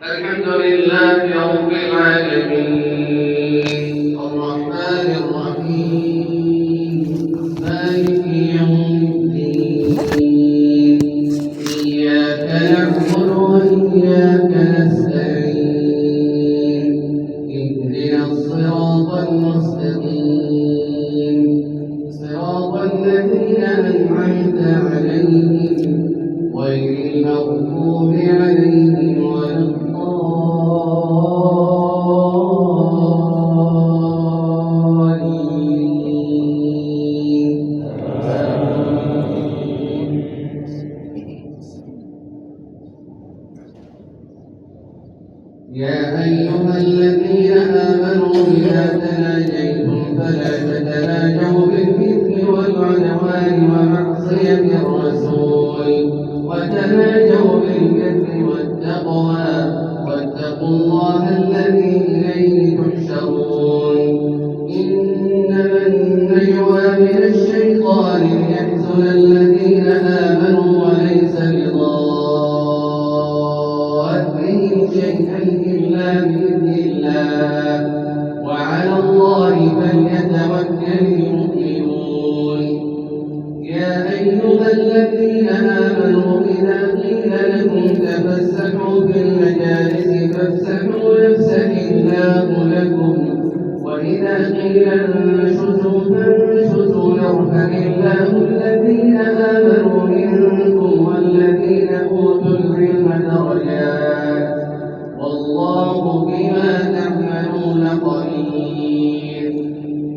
الحمد لله رب العالمين الرحمن الرحيم مالك يوم الدين إياك نعبد وإياك نستعين اهدنا الصراط المستقيم صراط الذين أنعمت عليهم غير المغضوب عليهم ولا يا أيها الذين آمنوا إذا تناجيتم فلا تتناجوا بالإثم والعدوان ومعصية الرسول وتناجوا بالبر والتقوى واتقوا الله الذي إليه تحشرون إنما النجوى من الشيطان ليحزن الذين آمنوا وليس بضارهم شيئا إلا بإذن الله وعلى الله فليتوكل المؤمنون يا أيها الذين آمنوا إذا قيل لكم تفسحوا في المجالس فافسحوا يفسح الله لكم وإذا قيل انشزوا فانشزوا يرفع الله الذين آمنوا منكم والذين أوتوا العلم درجات والله بما تعملون خبير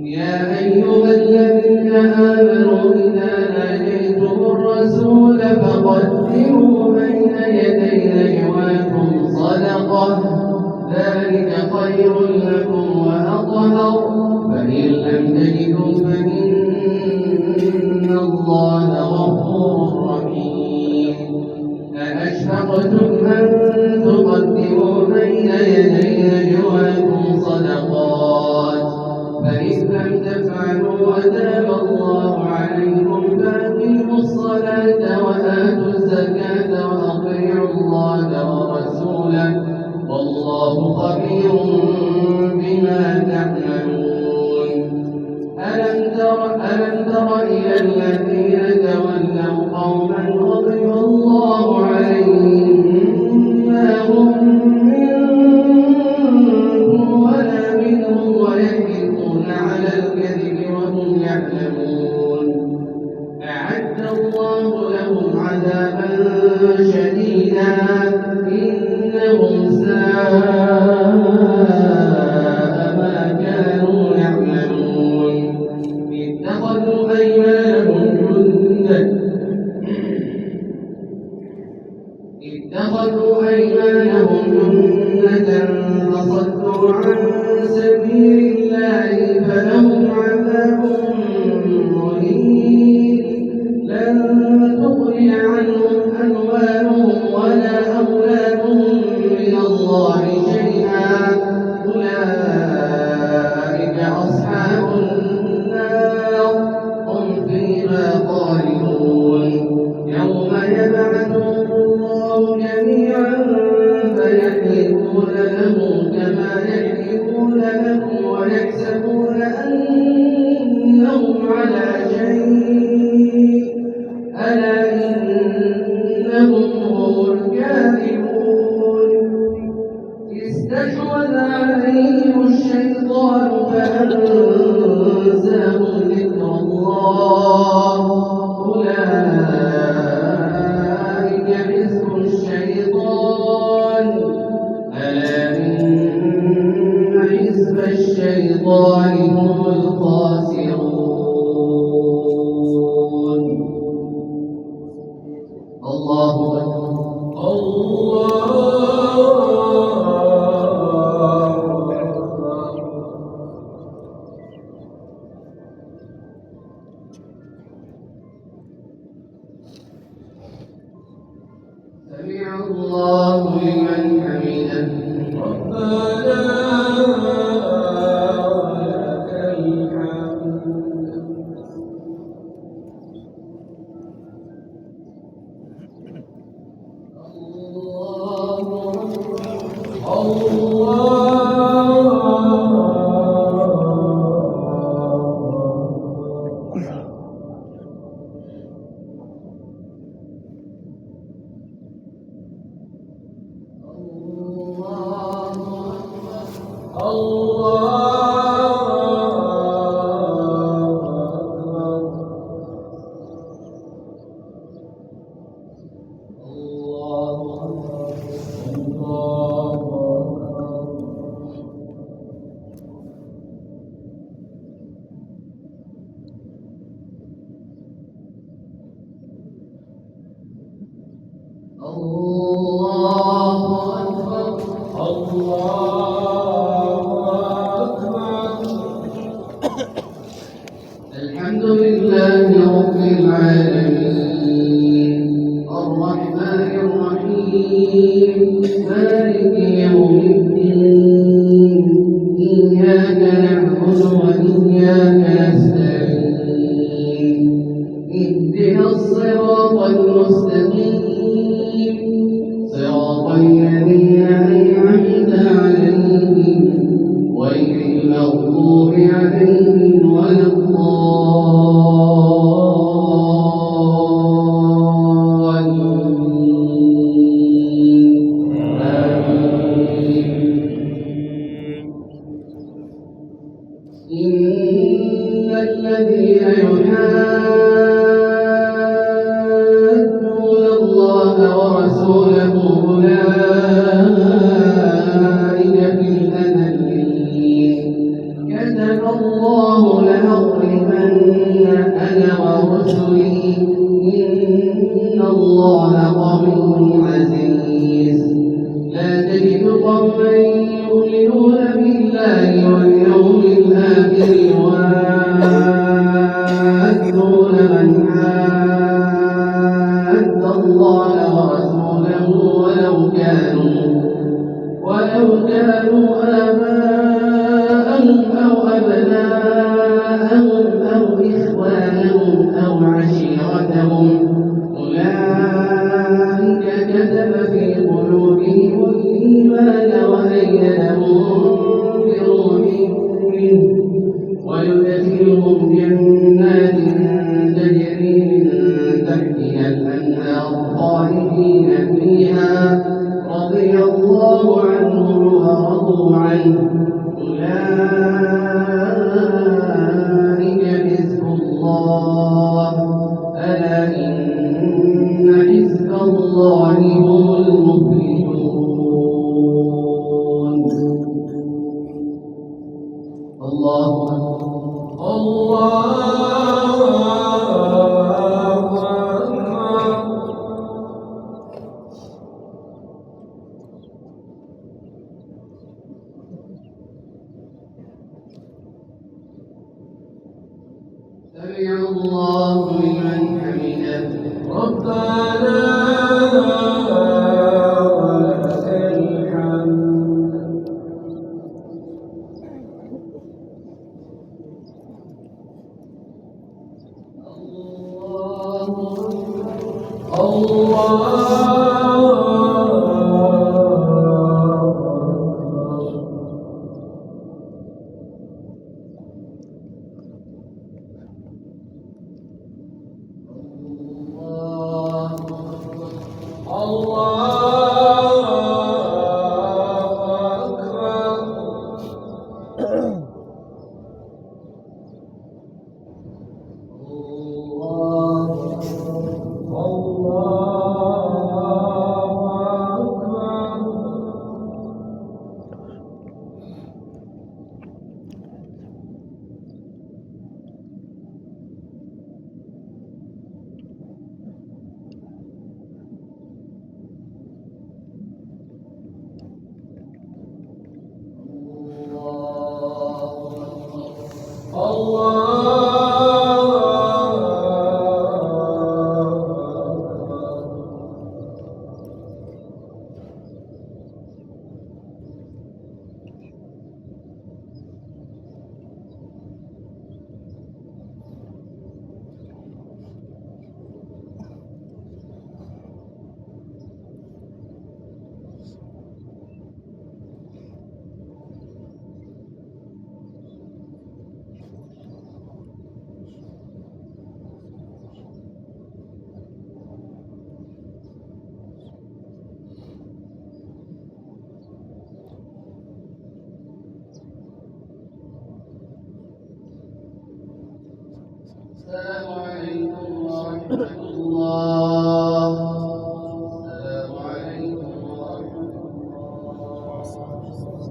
يا أيها الذين آمنوا إذا ناجيتم الرسول فقدموا بين يدي نجواكم صدقة ذلك خير لكم وأطهر فإن لم تجدوا فإن الله غفور رحيم أأشفقتم أن تقدموا بين يدي نجواكم صدقات فإذ لم تفعلوا وتاب الله عليكم فأقيموا الصلاة وآتوا الزكاة وأطيعوا الله ورسوله والله خبير بما تعملون ألم تر إلى الذين تولوا قوما غضب الله عليهم ما هم منكم ولا منهم ويحلفون على الكذب وهم يعلمون أعد الله لهم عذابا شديدا إنهم ساء ما كانوا يعملون اتخذوا أيمانهم جنة فصدوا عن سبيل الله فلهم عذاب مهين لن تغني عنهم أموالهم ولا أولادهم من الله شيئا أولئك أصحاب النار هم فيها خالدون يوم يبعثهم الله جميعا فيحلفون له كما يحلفون لكم ويحسبون أنهم على شيء ألا إنهم هم الكاذبون استحوذ عليهم الشيطان فأنساهم ذكر الله أولئك حزب الشيطان ألا إن حزب الشيطان هم الخاسرون الله أكبر سمع الله لمن حمده ربنا الحمد لله رب العالمين الرحمن الرحيم مالك يوم الدين إياك نعبد وإياك نستعين اهدنا الصراط المستقيم صراط الذين أنعمت عليهم غير المغضوب عليهم ولا إن الذين يحادون الله ورسوله أولئك في الأذلين كتب الله لأغلبن أنا ورسلي إن الله قوي عزيز لا تجد قوما يؤمنون بالله واليوم الآخر يوادون من حاد الله ورسوله ولو كانوا آباءهم أو أبناءهم أو إخوانهم أو عشيرتهم أولئك كتب في قلوبهم الإيمان وأيدهم بروح منه ويدخلهم جنات تجري من تحتها الأنهار خالدين فيها رضي الله عنهم ورضوا عنه أولئك حزب الله ألا إن حزب الله هم المفلحون الله سمع الله لمن حمده ربنا ولك الحمد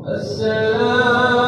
السلام